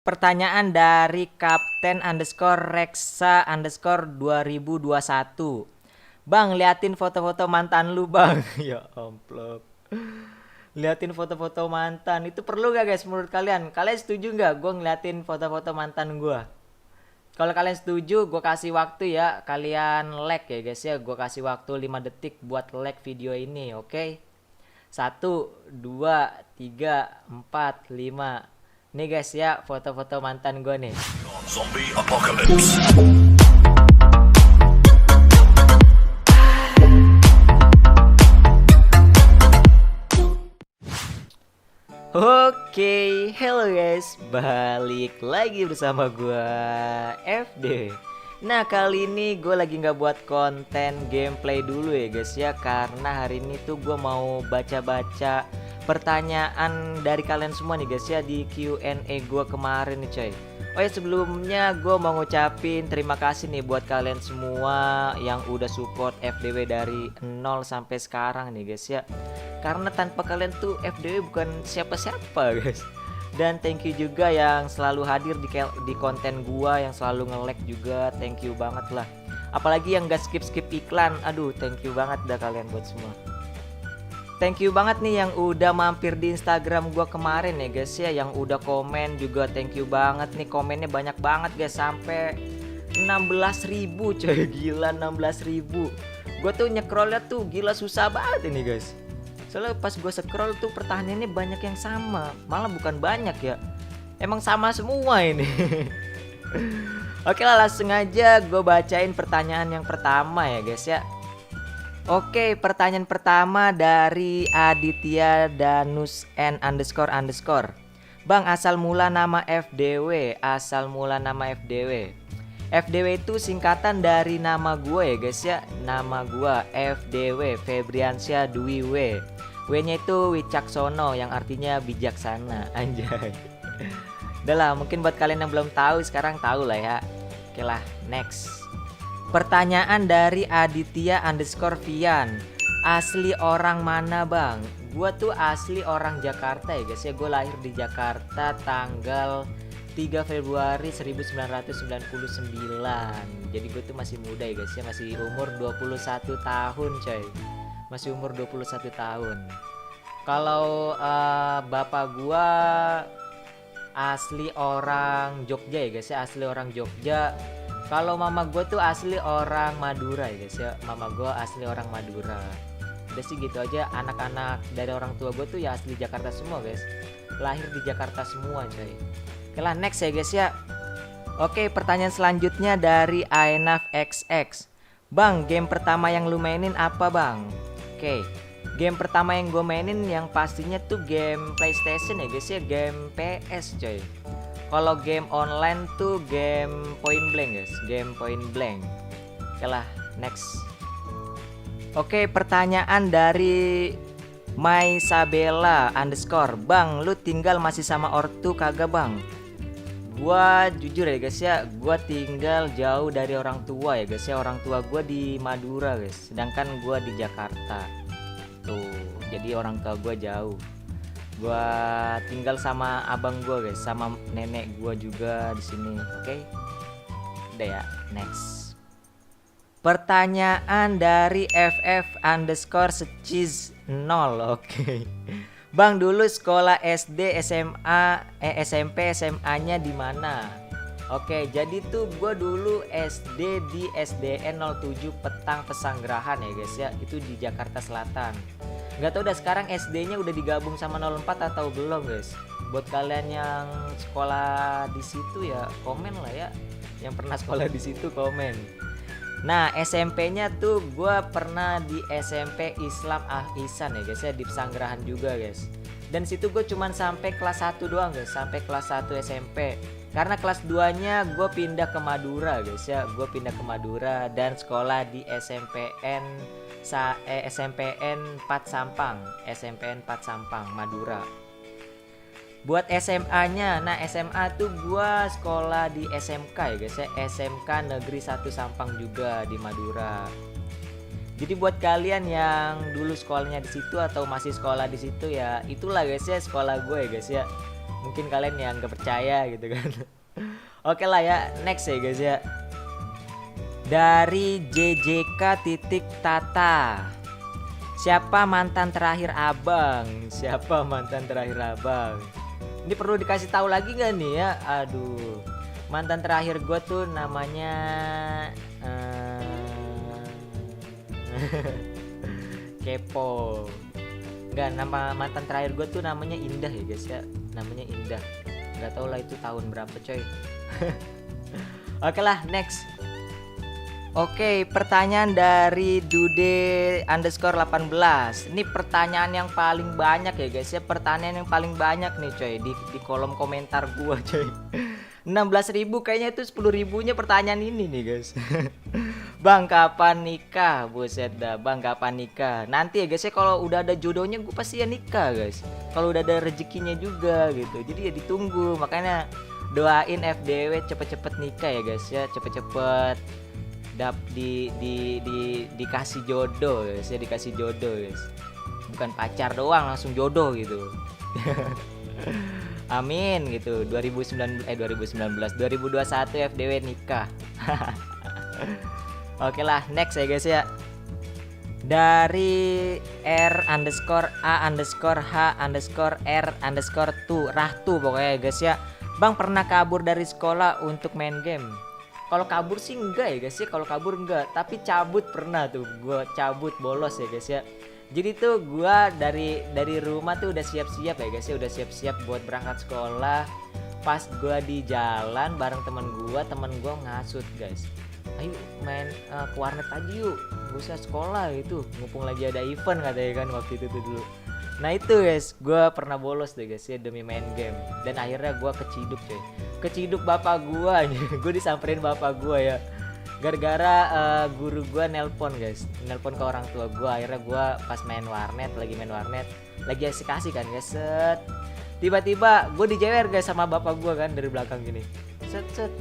Pertanyaan dari Kapten underscore Reksa underscore 2021. Bang, liatin foto-foto mantan lu bang. Ya amplop. Liatin foto-foto mantan. Itu perlu gak guys menurut kalian? Kalian setuju gak gue ngeliatin foto-foto mantan gue? Kalau kalian setuju, gue kasih waktu ya. Kalian like ya guys ya. Gue kasih waktu 5 detik buat like video ini, oke? 1, 2, 3, 4, 5. Nih guys ya, foto-foto mantan gue nih. Zombie apocalypse. Oke, hello guys, balik lagi bersama gua FD. Nah kali ini gue lagi nggak buat konten gameplay dulu ya guys ya, karena hari ini tuh gue mau baca-baca pertanyaan dari kalian semua nih guys ya di Q&A gue kemarin nih coy. Oh ya, sebelumnya gue mau ngucapin terima kasih nih buat kalian semua yang udah support FDW dari 0 sampai sekarang nih guys ya. Karena tanpa kalian tuh FDW bukan siapa-siapa guys. Dan thank you juga yang selalu hadir di konten gua, yang selalu nge-like juga. Thank you banget lah. Apalagi yang gak skip-skip iklan. Aduh, thank you banget dah kalian buat semua. Thank you banget nih yang udah mampir di Instagram gua kemarin ya guys ya, yang udah komen juga. Thank you banget nih, komennya banyak banget guys, sampai 16.000 coy. Gila, 16.000. Gua tuh nyekrolnya tuh gila susah banget ini guys. Soalnya pas gue scroll tuh pertanyaannya banyak yang sama. Malah bukan banyak ya, emang sama semua ini. Oke lah, langsung aja gue bacain pertanyaan yang pertama ya guys ya. Oke, pertanyaan pertama dari Aditya Danus N underscore underscore. Bang, asal mula nama FDW. Asal mula nama FDW. FDW itu singkatan dari nama gue ya guys ya. Nama gue FDW Febriansyah Dwi W. W-nya itu Wicaksono yang artinya bijaksana. Anjay. Udah lah, mungkin buat kalian yang belum tahu sekarang tahu lah ya. Oke lah, next. Pertanyaan dari Aditya underscore Vian. Asli orang mana bang? Gua tuh asli orang Jakarta ya guys ya. Gue lahir di Jakarta tanggal 3 Februari 1999. Jadi gue tuh masih muda ya guys ya. Masih umur 21 tahun coy. Masih umur 21 tahun. Kalau bapak gua asli orang Jogja ya guys ya. Asli orang Jogja. Kalau mama gua tuh asli orang Madura ya guys ya. Mama gua asli orang Madura. Udah sih gitu aja. Anak-anak dari orang tua gua tuh ya asli Jakarta semua guys. Lahir di Jakarta semua coy. Oke lah, next ya guys ya. Oke, pertanyaan selanjutnya dari Ainaf XX. Bang, game pertama yang lu mainin apa bang? Oke, game pertama yang gue mainin yang pastinya tuh game PlayStation ya guys ya. Game PS coy. Kalau game online tuh game Point Blank guys. Game Point Blank. Oke lah, next. Oke, pertanyaan dari Maisabella underscore. Bang, lu tinggal masih sama ortu kagak bang? Gua jujur ya guys ya, gua tinggal jauh dari orang tua ya guys ya. Orang tua gua di Madura guys, sedangkan gua di Jakarta. Tuh, jadi orang tua gua jauh. Gua tinggal sama abang gua guys, sama nenek gua juga di sini. Oke. Udah ya, next. Pertanyaan dari FF underscore sechiz 0. Oke. Bang, dulu sekolah SD, SMA, SMP, SMA-nya di mana? Oke, jadi tuh gue dulu SD di SDN 07 Petang Pesanggerahan ya guys ya. Itu di Jakarta Selatan. Gak tau udah sekarang SD-nya udah digabung sama 04 atau belum guys. Buat kalian yang sekolah di situ ya komen lah ya. Yang pernah sekolah di situ komen. Nah, SMP-nya tuh gue pernah di SMP Islam Ihsan ya guys ya, di Pesanggerahan juga guys. Dan situ gue cuman sampai kelas 1 doang guys, sampai kelas 1 SMP. Karena kelas 2-nya gue pindah ke Madura guys ya. Gue pindah ke Madura dan sekolah di SMPN 4 Sampang, SMPN 4 Sampang, Madura. Buat SMA-nya, nah SMA tuh gua sekolah di SMK ya guys ya, SMK Negeri 1 Sampang juga di Madura. Jadi buat kalian yang dulu sekolahnya di situ atau masih sekolah di situ ya, itulah guys ya sekolah gue ya guys ya. Mungkin kalian yang gak percaya gitu kan. Oke lah ya, next ya guys ya. Dari JJK titik Tata. Siapa mantan terakhir abang? Siapa mantan terakhir abang? Ini perlu dikasih tahu lagi gak nih ya? Aduh, mantan terakhir gue tuh namanya kepo. Gak, nama mantan terakhir gue tuh namanya Indah ya guys ya. Namanya Indah. Gak tau lah itu tahun berapa coy. Oke lah, next. Oke, pertanyaan dari Dude_18. Ini pertanyaan yang paling banyak ya guys ya. Pertanyaan yang paling banyak nih coy di kolom komentar gua coy. 16.000 kayaknya itu 10.000-nya pertanyaan ini nih guys. Bang kapan nikah? Buset dah, Bang kapan nikah? Nanti ya guys ya, kalau udah ada jodohnya gue pasti ya nikah guys. Kalau udah ada rezekinya juga gitu. Jadi ya ditunggu. Makanya doain FDW cepet-cepet nikah ya guys ya. Cepet-cepet dikasih jodoh guys ya, dikasih jodoh guys, bukan pacar doang, langsung jodoh gitu. Amin gitu. 2021 FDW nikah. Oke lah, next ya guys ya. Dari R_A_H_R_R_2 Rahtu pokoknya ya guys ya. Bang pernah kabur dari sekolah untuk main game? Kalau kabur sih enggak ya guys ya, kalau kabur enggak, tapi cabut pernah tuh, gue cabut bolos ya guys ya. Jadi tuh gue dari rumah tuh udah siap-siap ya guys ya, udah siap-siap buat berangkat sekolah. Pas gue di jalan bareng temen gue ngasut guys, ayo main ke warnet aja yuk, gak usah sekolah gitu, mumpung lagi ada event katanya kan waktu itu tuh dulu. Nah itu guys, gue pernah bolos deh guys ya demi main game. Dan akhirnya gue keciduk coy. Keciduk bapak gue. Gue disamperin bapak gue ya. Gara-gara guru gue nelpon guys. Nelpon ke orang tua gue. Akhirnya gue pas main warnet, lagi asik-asik kan guys. Set. Tiba-tiba gue dijewer guys sama bapak gue kan dari belakang gini. Set.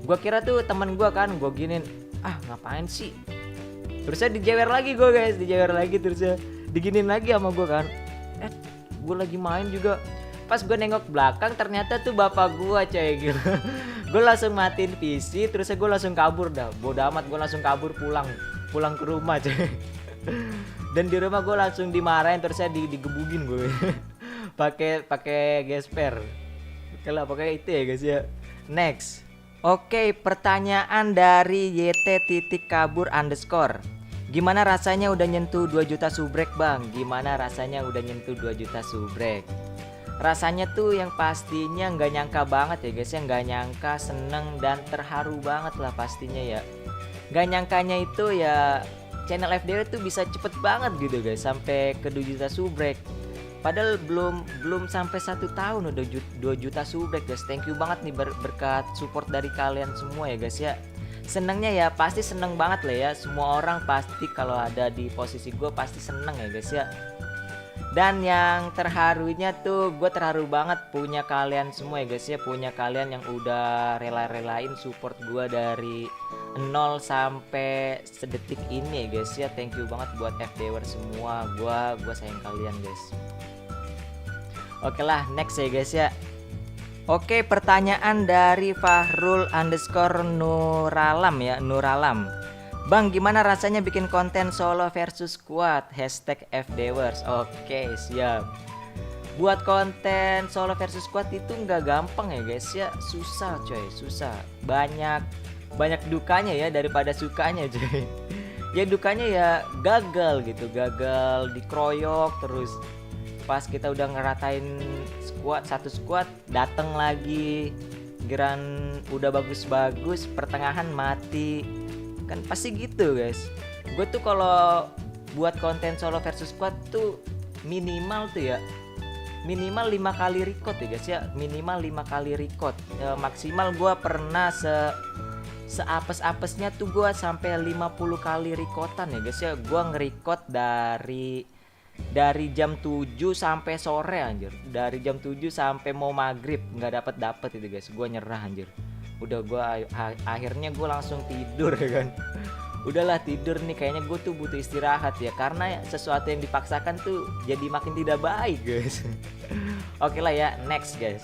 Gue kira tuh temen gue kan, gue giniin, ah ngapain sih? Terusnya dijewer lagi gue guys, terusnya diginin lagi sama gue kan. Gue lagi main juga. Pas gue nengok belakang ternyata tuh bapak gue coy gitu. Gue langsung matiin PC, terusnya gue langsung kabur dah. Bodoh amat, gue langsung kabur pulang ke rumah coy. Dan di rumah gue langsung dimarahin, terusnya digebugin gue. pakai gesper. Oke lah, pokoknya itu ya guys ya. Next. Oke, pertanyaan dari YT_kabur_. Gimana rasanya udah nyentuh 2 juta subrek bang? Gimana rasanya udah nyentuh 2 juta subrek? Rasanya tuh yang pastinya nggak nyangka banget ya guys ya. Nggak nyangka, seneng dan terharu banget lah pastinya ya. Nggak nyangkanya itu ya channel FDW tuh bisa cepet banget gitu guys, sampai ke 2 juta subrek. Padahal belum sampai 1 tahun udah 2 juta subrek guys. Thank you banget nih berkat support dari kalian semua ya guys ya. Senengnya ya pasti seneng banget lah ya. Semua orang pasti kalau ada di posisi gue pasti seneng ya guys ya. Dan yang terharunya tuh gue terharu banget punya kalian semua ya guys ya. Punya kalian yang udah rela-relain support gue dari 0 sampai sedetik ini ya guys ya. Thank you banget buat FDWer semua. Gue sayang kalian guys. Oke lah, next ya guys ya. Oke, pertanyaan dari Fahrul_Nuralam ya, Nuralam. Bang, gimana rasanya bikin konten solo versus squad #FDWers? Oke, siap. Buat konten solo versus squad itu nggak gampang ya guys ya, susah coy, susah. Banyak dukanya ya daripada sukanya coy. Ya dukanya ya gagal gitu, gagal dikeroyok terus. Pas kita udah ngeratain satu squad dateng lagi, geran udah bagus-bagus, pertengahan mati, kan pasti gitu guys. Gue tuh kalau buat konten solo versus squad tuh minimal 5 kali record ya guys ya, minimal 5 kali record. Maksimal gue pernah seapes-apesnya tuh gue sampai 50 kali recordan ya guys ya. Gue nge-record dari jam 7 sampai sore anjir. Dari jam 7 sampai mau maghrib nggak dapet itu guys. Gue nyerah anjir. Udah gue akhirnya gue langsung tidur ya kan. udahlah tidur nih, kayaknya gue tuh butuh istirahat ya, karena sesuatu yang dipaksakan tuh jadi makin tidak baik guys. Oke lah ya, next guys.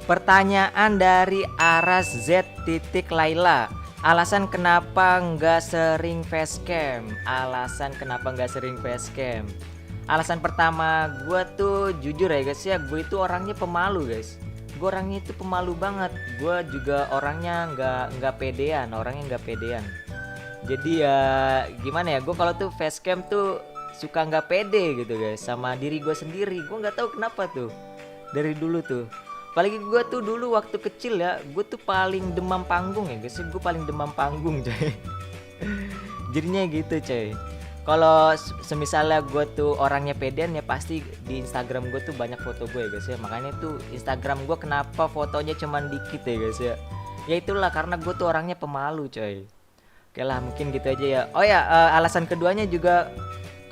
Pertanyaan dari Aras Z titik Laila. Alasan kenapa nggak sering facecam? Alasan kenapa nggak sering facecam? Alasan pertama, gue tuh jujur ya guys ya, gue itu orangnya pemalu guys. Gue orangnya itu pemalu banget. Gue juga orangnya nggak pedean, orangnya nggak pedean. Jadi ya gimana ya, gue kalau tuh facecam tuh suka nggak pede gitu guys sama diri gue sendiri. Gue nggak tahu kenapa tuh dari dulu tuh. Apalagi gue tuh dulu waktu kecil ya, gue tuh paling demam panggung ya guys. Gue paling demam panggung coy. Jadinya gitu coy. Kalau semisalnya gue tuh orangnya pedean ya, pasti di Instagram gue tuh banyak foto gue ya guys ya. Makanya tuh Instagram gue kenapa fotonya cuman dikit ya guys ya. Ya itulah karena gue tuh orangnya pemalu coy. Oke lah, mungkin gitu aja ya. Oh ya, alasan keduanya juga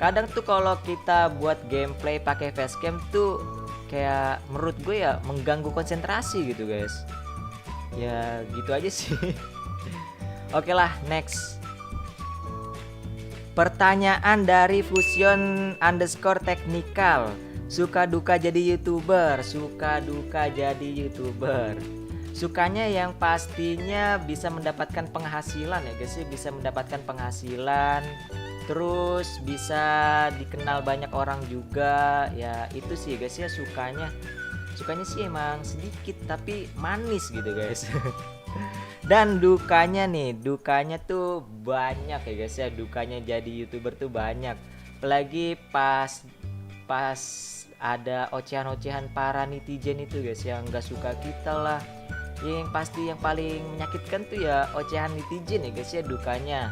kadang tuh kalau kita buat gameplay pakai facecam tuh kayak menurut gue ya mengganggu konsentrasi gitu guys. Ya gitu aja sih. Oke lah, next. Pertanyaan dari Fusion underscore technical. Suka duka jadi YouTuber. Suka duka jadi YouTuber. Sukanya yang pastinya bisa mendapatkan penghasilan ya guys, bisa mendapatkan penghasilan, terus bisa dikenal banyak orang juga. Ya itu sih guys ya, sukanya sih emang sedikit tapi manis gitu guys. Dan dukanya tuh banyak ya guys ya. Dukanya jadi YouTuber tuh banyak. Apalagi pas ada ocehan-ocehan para netizen itu guys yang nggak suka kita lah. Yang pasti yang paling menyakitkan tuh ya ocehan netizen ya guys ya, dukanya.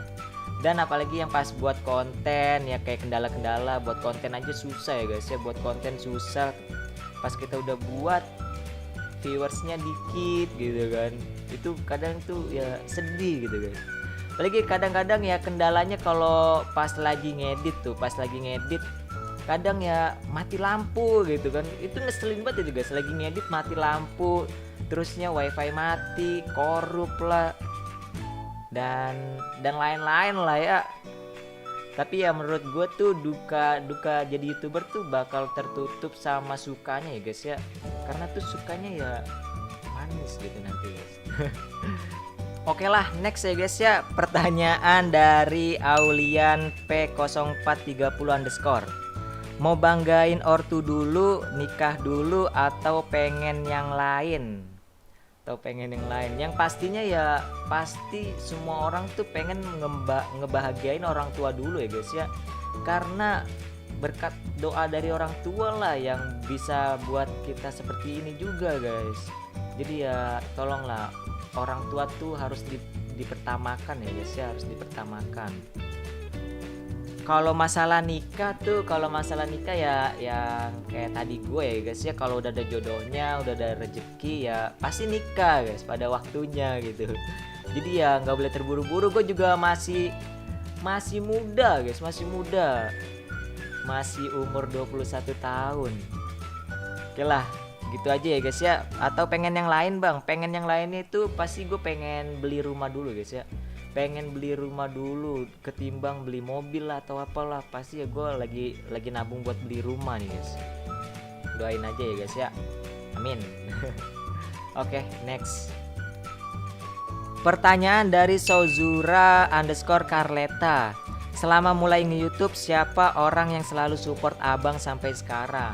Dan apalagi yang pas buat konten ya, kayak kendala-kendala buat konten aja susah ya guys ya. Buat konten susah, pas kita udah buat viewersnya dikit gitu kan, itu kadang tuh ya sedih gitu guys. Apalagi kadang-kadang ya kendalanya kalau pas lagi ngedit kadang ya mati lampu gitu kan. Itu ngeselin banget itu guys, lagi ngedit mati lampu, terusnya wifi mati, korup lah, dan lain-lain lah ya. Tapi ya menurut gue tuh duka jadi YouTuber tuh bakal tertutup sama sukanya ya guys ya. Karena tuh sukanya ya manis gitu nanti guys. Oke lah, next ya guys ya. Pertanyaan dari Aulian P0430 _ mau banggain ortu dulu, nikah dulu, atau pengen yang lain? Yang pastinya ya pasti semua orang tuh pengen ngebahagiain orang tua dulu ya guys ya. Karena berkat doa dari orang tua lah yang bisa buat kita seperti ini juga guys. Jadi ya tolonglah, orang tua tuh harus dipertamakan ya guys ya, harus dipertamakan. Kalau masalah nikah ya yang kayak tadi gue ya guys ya, kalau udah ada jodohnya, udah ada rezeki ya pasti nikah guys pada waktunya gitu. Jadi ya nggak boleh terburu-buru. Gue juga masih muda guys, masih umur 21 tahun. Oke lah, gitu aja ya guys ya. Atau pengen yang lain bang? Pengen yang lain itu pasti gue pengen beli rumah dulu guys ya. Pengen beli rumah dulu ketimbang beli mobil lah atau apalah. Pasti ya gue lagi nabung buat beli rumah nih guys. Doain aja ya guys ya, amin. Oke, next. Pertanyaan dari Sozura underscore Carleta. Selama mulai nge-YouTube, siapa orang yang selalu support abang sampai sekarang?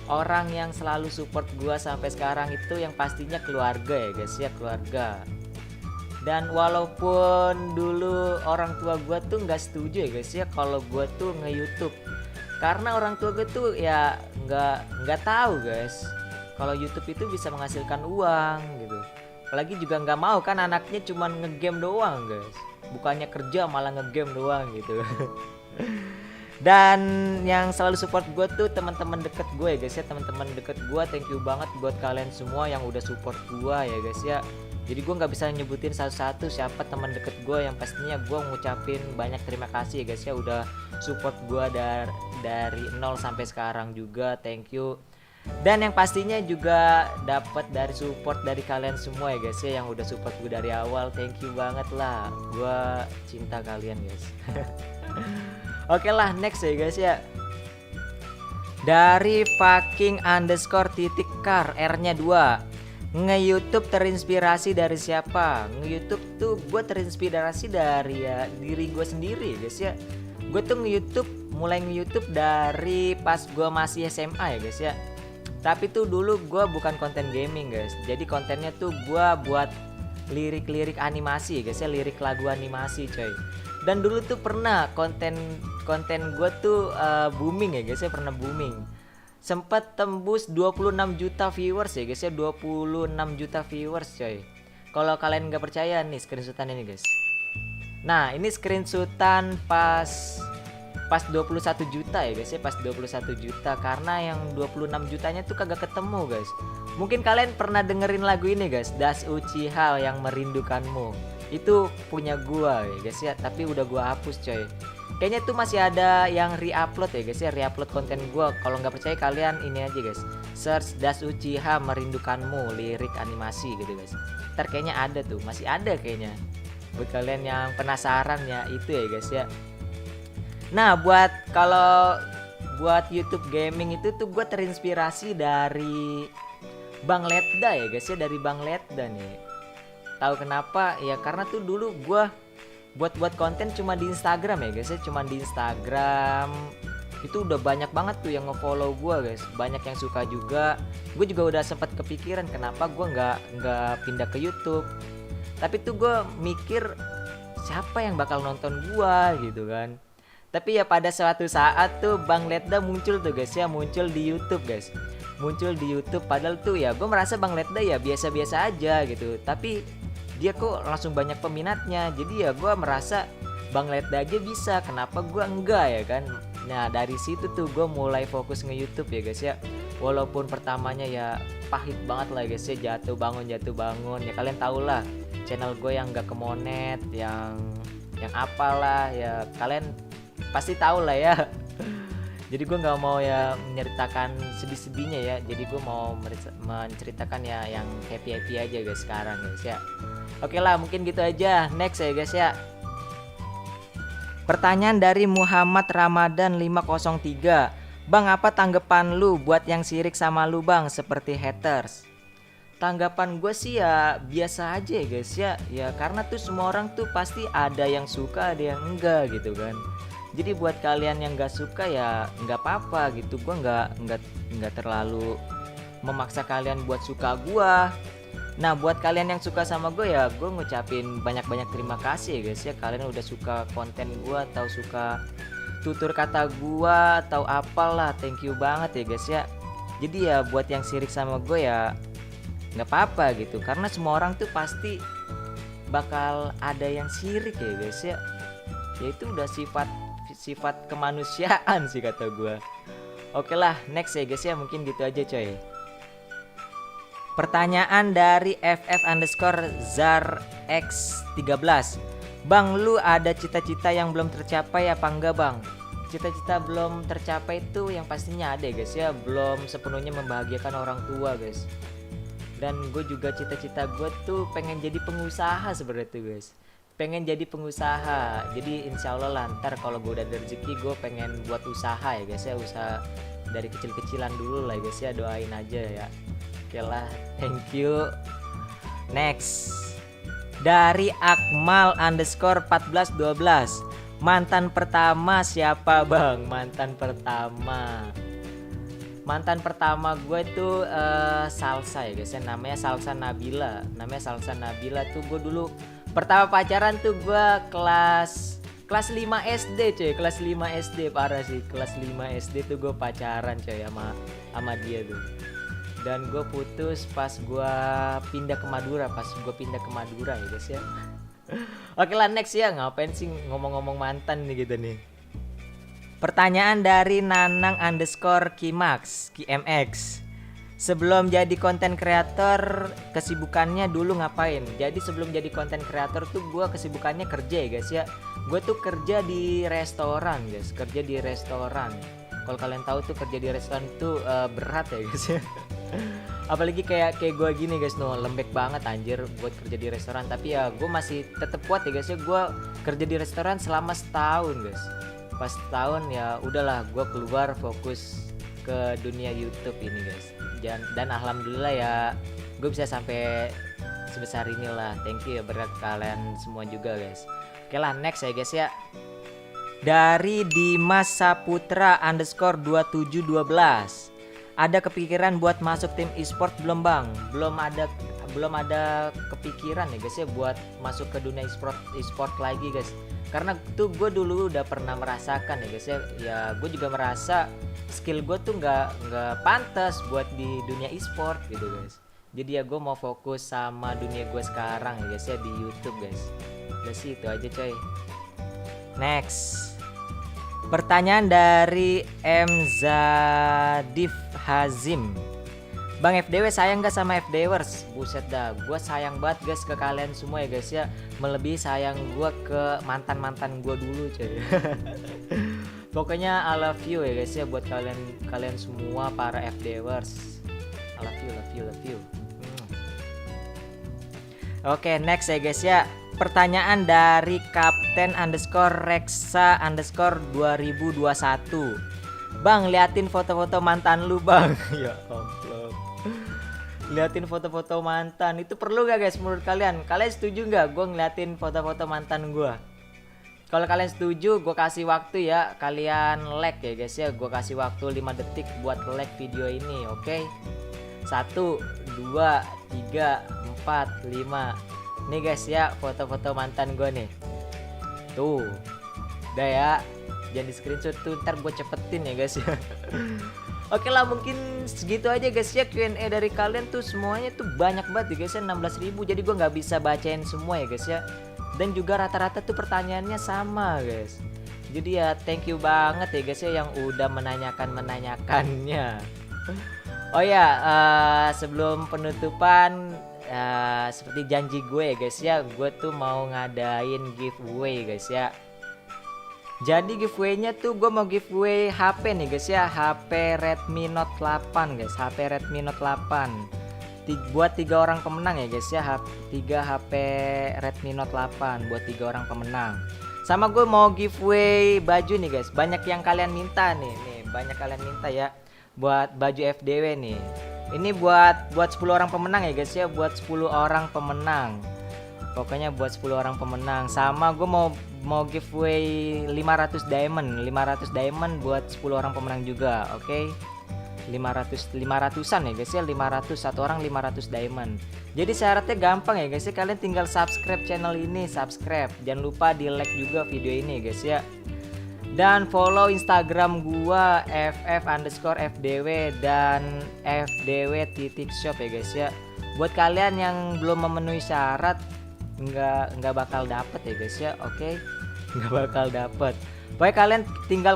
Orang yang selalu support gua sampai sekarang itu yang pastinya keluarga ya guys ya, keluarga. Dan walaupun dulu orang tua gue tuh nggak setuju ya guys ya kalau gue tuh nge-YouTube, karena orang tua gue tuh ya nggak tahu guys kalau YouTube itu bisa menghasilkan uang gitu. Apalagi juga nggak mau kan anaknya cuman ngegame doang guys, bukannya kerja malah ngegame doang gitu. Dan yang selalu support gue tuh teman-teman deket gue ya guys ya, teman-teman deket gue. Thank you banget buat kalian semua yang udah support gue ya guys ya. Jadi gue nggak bisa nyebutin satu-satu siapa teman deket gue, yang pastinya gue ngucapin banyak terima kasih ya guys ya udah support gue dari 0 sampai sekarang juga. Thank you. Dan yang pastinya juga dapat dari support dari kalian semua ya guys ya, yang udah support gue dari awal. Thank you banget lah, gue cinta kalian guys. Oke lah, next ya guys ya. Dari fucking underscore titik car R-nya 2, nge-YouTube terinspirasi dari siapa? Nge-YouTube tuh gue terinspirasi dari ya diri gue sendiri guys ya. Gue tuh mulai nge-YouTube dari pas gue masih SMA ya guys ya. Tapi tuh dulu gue bukan konten gaming guys. Jadi kontennya tuh gue buat lirik-lirik animasi guys ya, lirik lagu animasi coy. Dan dulu tuh pernah konten gue tuh booming ya guys ya, pernah booming. Sempat tembus 26 juta viewers ya guys ya, 26 juta viewers coy. Kalau kalian nggak percaya nih screenshotan ini guys. Nah, ini screenshotan pas 21 juta ya guys ya, pas 21 juta, karena yang 26 jutanya tuh kagak ketemu guys. Mungkin kalian pernah dengerin lagu ini guys, Das Uchiha yang Merindukanmu. Itu punya gua ya guys ya, tapi udah gua hapus coy. Kayaknya tuh masih ada yang re-upload ya guys ya, re-upload konten gua. Kalau nggak percaya kalian ini aja guys, search Das Uchiha Merindukanmu lirik animasi gitu guys. Ntar kayaknya ada tuh, masih ada kayaknya. Buat kalian yang penasaran ya, itu ya guys ya. Nah, buat YouTube gaming itu tuh gue terinspirasi dari Bang Letda ya guys ya, dari Bang Letda nih. Tahu kenapa? Ya karena tuh dulu gue buat konten cuma di Instagram ya guys ya, cuma di Instagram. Itu udah banyak banget tuh yang nge-follow gue guys, banyak yang suka juga. Gue juga udah sempat kepikiran kenapa gue nggak pindah ke YouTube. Tapi tuh gue mikir siapa yang bakal nonton gue gitu kan. Tapi ya pada suatu saat tuh Bang Letda muncul tuh guys ya, muncul di YouTube guys. Muncul di YouTube, padahal tuh ya gue merasa Bang Letda ya biasa-biasa aja gitu. Tapi dia kok langsung banyak peminatnya. Jadi ya gue merasa Bang Letda aja bisa, kenapa gue enggak ya kan. Nah dari situ tuh gue mulai fokus nge-YouTube ya guys ya. Walaupun pertamanya ya pahit banget lah guys ya, jatuh bangun. Ya kalian tau lah channel gue yang gak kemonet, yang apalah ya, kalian pasti tahu lah ya. Jadi gue nggak mau ya menceritakan sedih-sedihnya ya. Jadi gue mau menceritakan ya yang happy aja guys sekarang guys ya. Oke lah, mungkin gitu aja. Next ya guys ya. Pertanyaan dari Muhammad Ramadan 503. Bang, apa tanggapan lu buat yang sirik sama lu bang, seperti haters? Tanggapan gue sih ya biasa aja ya guys ya. Ya karena tuh semua orang tuh pasti ada yang suka, ada yang enggak gitu kan. Jadi buat kalian yang nggak suka ya nggak apa-apa gitu. Gue nggak terlalu memaksa kalian buat suka gue. Nah buat kalian yang suka sama gue ya gue ngucapin banyak-banyak terima kasih ya guys ya. Kalian udah suka konten gue atau suka tutur kata gue atau apalah, thank you banget ya guys ya. Jadi ya buat yang sirik sama gue ya nggak apa-apa gitu. Karena semua orang tuh pasti bakal ada yang sirik ya guys ya. Ya itu udah sifat kemanusiaan sih kata gue. Oke lah, next ya guys ya, mungkin gitu aja coy. Pertanyaan dari FF_ZarX13. Bang, lu ada cita-cita yang belum tercapai apa enggak bang? Cita-cita belum tercapai itu yang pastinya ada ya guys ya. Belum sepenuhnya membahagiakan orang tua guys. Dan gue juga cita-cita gue tuh pengen jadi pengusaha sebenarnya tuh guys. Pengen jadi pengusaha. Jadi insya Allah lah ntar kalau gue udah ada rezeki gue pengen buat usaha ya guys ya. Usaha dari kecil-kecilan dulu lah guys ya, doain aja ya. Oke lah, thank you. Next dari Akmal_1412. Mantan pertama siapa bang? Mantan pertama gue tuh Salsa ya guys ya. Namanya Salsa Nabila tuh. Gue dulu pertama pacaran tuh gue kelas 5 SD coy. Kelas 5 SD, parah sih. Kelas 5 SD tuh gue pacaran coy sama dia tuh. Dan gue putus pas gue pindah ke Madura. Ya guys ya. Oke lah, next ya. Ngapain sih ngomong-ngomong mantan nih gitu nih. Pertanyaan dari Nanang_KMX. Sebelum jadi konten kreator, kesibukannya dulu ngapain? Jadi sebelum jadi konten kreator tuh gue kesibukannya kerja ya guys ya. Gue tuh kerja di restoran guys, Kalau kalian tahu tuh kerja di restoran tuh berat ya guys ya. Apalagi kayak gue gini guys, lembek banget anjir buat kerja di restoran. Tapi ya gue masih tetap kuat ya guys ya. Gue kerja di restoran selama setahun guys. Pas setahun ya udahlah, gue keluar fokus ke dunia YouTube ini guys. Dan alhamdulillah ya gue bisa sampai sebesar inilah. Thank you ya berat kalian semua juga guys. Oke lah, next ya guys ya. Dari Dimas Saputra _2712. Ada kepikiran buat masuk tim e-sport belum bang? Belum ada kepikiran ya guys ya buat masuk ke dunia e-sport lagi guys. Karena tuh gue dulu udah pernah merasakan ya guys ya. Ya gue juga merasa skill gue tuh nggak pantas buat di dunia e-sport gitu guys. Jadi ya gue mau fokus sama dunia gue sekarang ya guys ya di YouTube guys. Udah sih itu aja coy. Next. Pertanyaan dari M Zadif Hazim. Bang FDW sayang gak sama FDWers? Buset dah, gue sayang banget guys ke kalian semua ya guys ya. Melebihi sayang gue ke mantan-mantan gue dulu coy. Pokoknya I love you ya guys ya buat kalian semua para FDWers. I love you. Oke, next ya guys ya. Pertanyaan dari Kapten _Reksa _2021. Bang, liatin foto-foto mantan lu bang. Ya ampun. Liatin foto-foto mantan itu perlu gak guys menurut kalian? Kalian setuju gak gue ngeliatin foto-foto mantan gue? Kalau kalian setuju, gue kasih waktu ya. Kalian like ya guys ya. Gue kasih waktu 5 detik buat like video ini, oke? 1, 2, 3, 4, 5. Nih guys ya, foto-foto mantan gue nih. Tuh, udah ya. Jangan di screenshot tuh, ntar gue cepetin ya guys ya. Oke lah, mungkin segitu aja guys ya Q&A dari kalian tuh. Semuanya tuh banyak banget ya guys ya, 16.000. Jadi gue gak bisa bacain semua ya guys ya. Dan juga rata-rata tuh pertanyaannya sama guys. Jadi ya thank you banget ya guys ya yang udah menanyakannya. Oh ya, sebelum penutupan, seperti janji gue ya guys ya, gue tuh mau ngadain giveaway guys ya. Jadi giveaway-nya tuh gue mau giveaway HP nih guys ya, HP Redmi Note 8 guys, HP Redmi Note 8 buat 3 orang pemenang ya guys ya. 3 HP Redmi Note 8 buat 3 orang pemenang. Sama gue mau giveaway baju nih guys, banyak yang kalian minta nih, banyak kalian minta ya buat baju FDW nih. Ini buat 10 orang pemenang ya guys ya, buat 10 orang pemenang. Pokoknya buat 10 orang pemenang. Sama gue mau giveaway 500 diamond buat 10 orang pemenang juga, oke? 500-an ya guys ya, 500 satu orang 500 diamond. Jadi syaratnya gampang ya guys ya, kalian tinggal subscribe channel ini, subscribe. Jangan lupa di like juga video ini guys ya. Dan follow Instagram gua ff_fdw dan fdw.shop ya guys ya. Buat kalian yang belum memenuhi syarat nggak bakal dapet ya guys ya, oke? Nggak bakal dapet. Pokoknya kalian tinggal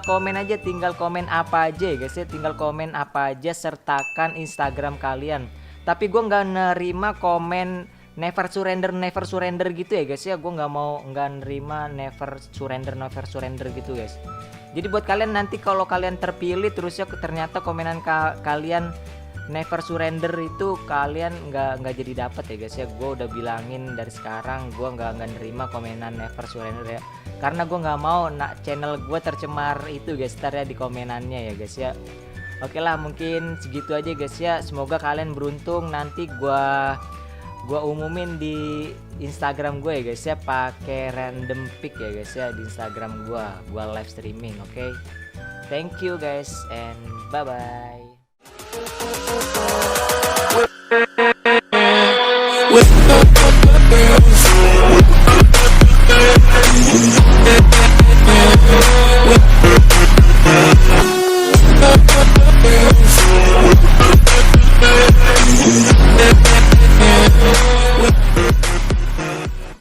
komen apa aja ya guys ya, tinggal komen apa aja, sertakan Instagram kalian. Tapi gua nggak nerima komen never surrender gitu ya guys ya. Gue nggak nerima never surrender gitu guys. Jadi buat kalian nanti kalau kalian terpilih terus ya ternyata komenan kalian never surrender itu kalian nggak jadi dapat ya guys ya. Gue udah bilangin dari sekarang gue nggak nerima komenan never surrender ya. Karena gue nggak mau channel gue tercemar itu guys ntar ya di komenannya ya guys ya. Oke lah, mungkin segitu aja guys ya. Semoga kalian beruntung, nanti gua umumin di Instagram gue ya guys ya, pakai random pic ya guys ya di Instagram gua live streaming, oke? Thank you guys and bye bye.